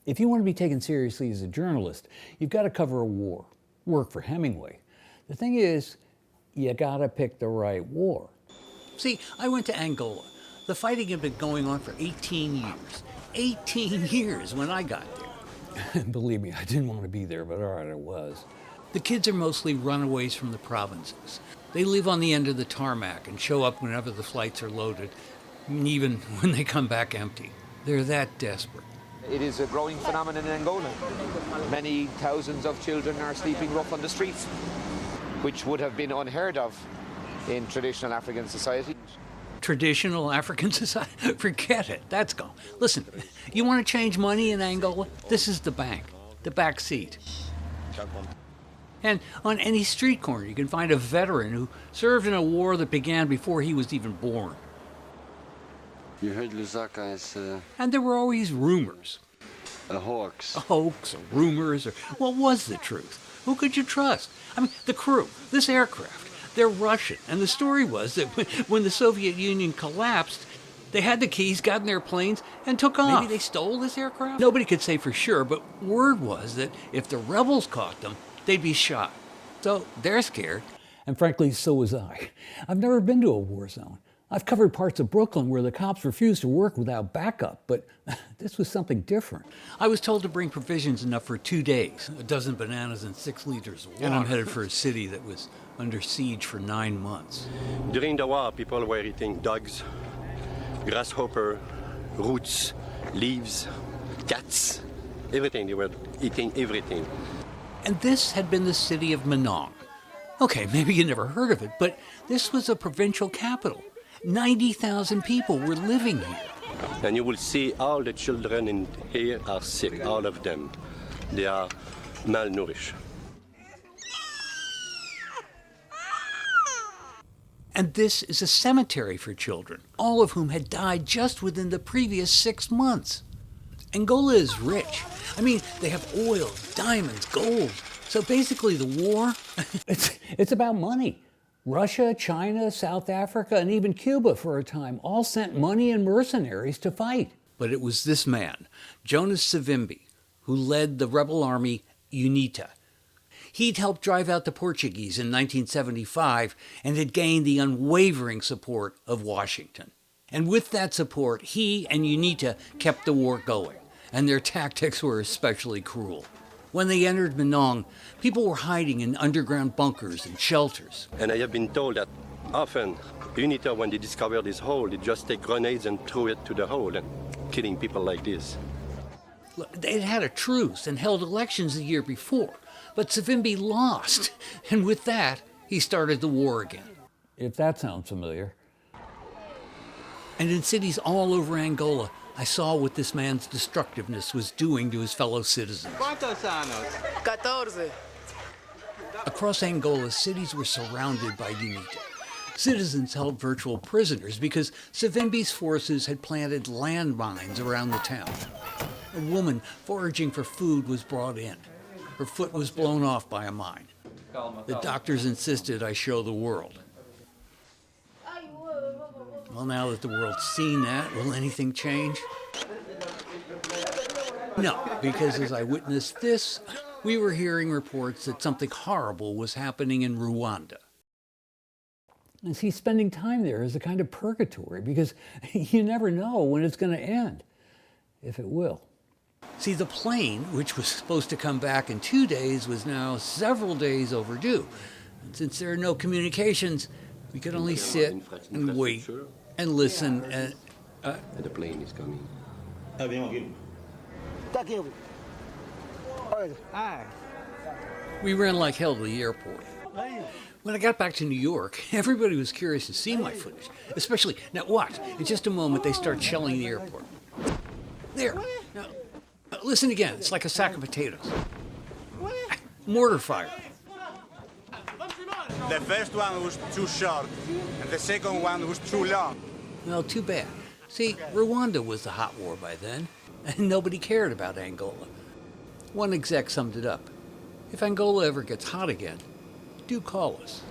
If you want to be taken seriously as a journalist, you've got to cover a war, work for Hemingway. The thing is, you got to pick the right war. See, I went to Angola. The fighting had been going on for 18 years. 18 years when I got there. Believe me, I didn't want to be there, but all right, I was. The kids are mostly runaways from the provinces. They live on the end of the tarmac and show up whenever the flights are loaded, even when they come back empty. They're that desperate. It is a growing phenomenon in Angola. Many thousands of children are sleeping rough on the streets, which would have been unheard of in traditional African society. Traditional African society? Forget it. That's gone. Listen, you want to change money in Angola? This is the bank, the back seat. And on any street corner, you can find a veteran who served in a war that began before he was even born. You heard Lusaka is And there were always rumors. a hoax. A hoax, or rumors, or what was the truth? Who could you trust? I mean, the crew, this aircraft, they're Russian. And the story was that when the Soviet Union collapsed, they had the keys, got in their planes, and took off. Maybe they stole this aircraft? Nobody could say for sure, but word was that if the rebels caught them, they'd be shot. So they're scared. And frankly, so was I. I've never been to a war zone. I've covered parts of Brooklyn where the cops refused to work without backup, but this was something different. I was told to bring provisions enough for 2 days, a dozen bananas and 6 liters of water. And I'm headed for a city that was under siege for 9 months. During the war, people were eating dogs, grasshopper, roots, leaves, cats, everything. They were eating everything. And this had been the city of Manong. Okay, maybe you never heard of it, but this was a provincial capital. 90,000 people were living here. And you will see all the children in here are sick, all of them. They are malnourished. And this is a cemetery for children, all of whom had died just within the previous 6 months. Angola is rich. I mean, they have oil, diamonds, gold. So basically the war... It's about money. Russia, China, South Africa, and even Cuba for a time all sent money and mercenaries to fight. But it was this man, Jonas Savimbi, who led the rebel army UNITA. He'd helped drive out the Portuguese in 1975 and had gained the unwavering support of Washington. And with that support, he and UNITA kept the war going, and their tactics were especially cruel. When they entered Manong, people were hiding in underground bunkers and shelters. And I have been told that often, UNITA, when they discover this hole, they just take grenades and throw it to the hole and killing people like this. They'd had a truce and held elections the year before, but Savimbi lost. And with that, he started the war again. If that sounds familiar. And in cities all over Angola, I saw what this man's destructiveness was doing to his fellow citizens. ¿Cuántos años? 14. Across Angola, cities were surrounded by UNITA. Citizens held virtual prisoners because Savimbi's forces had planted landmines around the town. A woman foraging for food was brought in. Her foot was blown off by a mine. The doctors insisted I show the world. Well, now that the world's seen that, will anything change? No, because as I witnessed this, we were hearing reports that something horrible was happening in Rwanda. And see, spending time there is a kind of purgatory because you never know when it's going to end, if it will. See, the plane, which was supposed to come back in 2 days, was now several days overdue. And since there are no communications, we could only sit and wait and listen. And the plane is coming. We ran like hell to the airport. When I got back to New York, everybody was curious to see my footage. Especially, now watch, in just a moment they start shelling the airport. There. Now, listen again, it's like a sack of potatoes. Mortar fire. The first one was too short, and the second one was too long. Well, too bad. See, Rwanda was the hot war by then, and nobody cared about Angola. One exec summed it up. If Angola ever gets hot again, do call us.